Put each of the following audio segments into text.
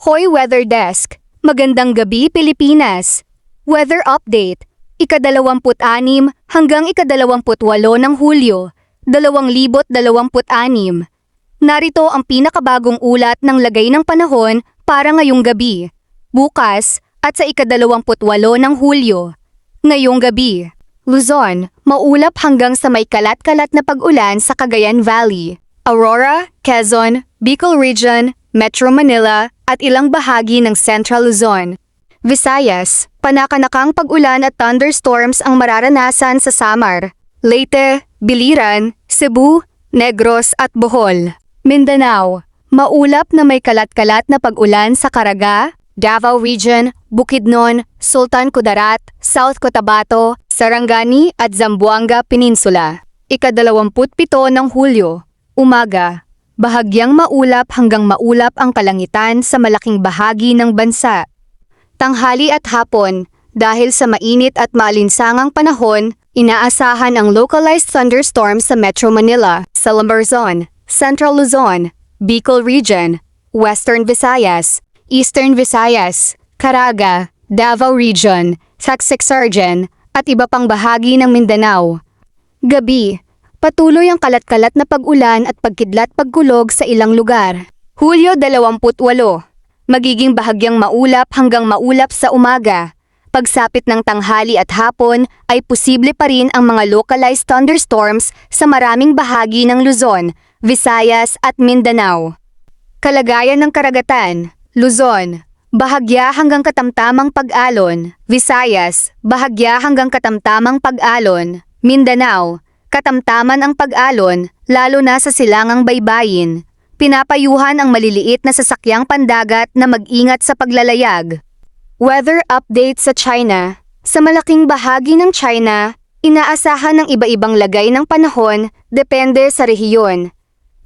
Hoy Weather Desk, magandang gabi Pilipinas. Weather Update, ika-26 hanggang ika-28 ng Hulyo, 2026. Narito ang pinakabagong ulat ng lagay ng panahon para ngayong gabi, bukas at sa ika-28 ng Hulyo. Ngayong gabi, Luzon, maulap hanggang sa may kalat-kalat na pag-ulan sa Cagayan Valley, Aurora, Quezon, Bicol Region, Metro Manila at ilang bahagi ng Central Luzon. Visayas, panakanakang pag-ulan at thunderstorms ang mararanasan sa Samar, Leyte, Biliran, Cebu, Negros at Bohol. Mindanao, maulap na may kalat-kalat na pag-ulan sa Caraga, Davao Region, Bukidnon, Sultan Kudarat, South Cotabato, Sarangani at Zamboanga Peninsula. Ika-27 ng Hulyo, umaga. Bahagyang maulap hanggang maulap ang kalangitan sa malaking bahagi ng bansa. Tanghali at hapon, dahil sa mainit at maalinsangang panahon, inaasahan ang localized thunderstorms sa Metro Manila, sa Luzon, Central Luzon, Bicol Region, Western Visayas, Eastern Visayas, Caraga, Davao Region, Sacsayhuaman, at iba pang bahagi ng Mindanao. Gabi, patuloy ang kalat-kalat na pag-ulan at pagkidlat-pagkulog sa ilang lugar. Hulyo 28, magiging bahagyang maulap hanggang maulap sa umaga. Pagsapit ng tanghali at hapon ay posible pa rin ang mga localized thunderstorms sa maraming bahagi ng Luzon, Visayas at Mindanao. Kalagayan ng karagatan, Luzon, bahagya hanggang katamtamang pag-alon. Visayas, bahagya hanggang katamtamang pag-alon. Mindanao, katamtaman ang pag-alon, lalo na sa silangang baybayin. Pinapayuhan ang maliliit na sasakyang pandagat na mag-ingat sa paglalayag. Weather update sa China. Sa malaking bahagi ng China, inaasahan ng iba-ibang lagay ng panahon depende sa rehiyon.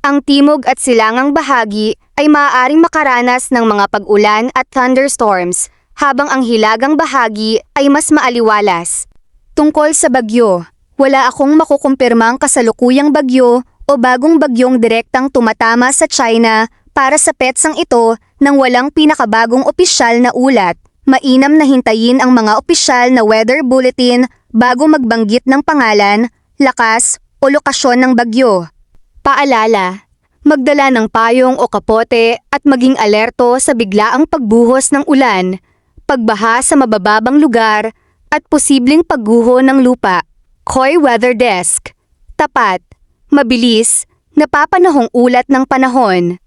Ang timog at silangang bahagi ay maaaring makaranas ng mga pag-ulan at thunderstorms, habang ang hilagang bahagi ay mas maaliwalas. Tungkol sa bagyo, wala akong makukumpirmang kasalukuyang bagyo o bagong bagyong direktang tumatama sa China para sa petsang ito nang walang pinakabagong opisyal na ulat. Mainam na hintayin ang mga opisyal na weather bulletin bago magbanggit ng pangalan, lakas o lokasyon ng bagyo. Paalala, magdala ng payong o kapote at maging alerto sa biglaang pagbuhos ng ulan, pagbaha sa mabababang lugar at posibleng pagguho ng lupa. Koy Weather Desk. Tapat, mabilis, napapanahong ulat ng panahon.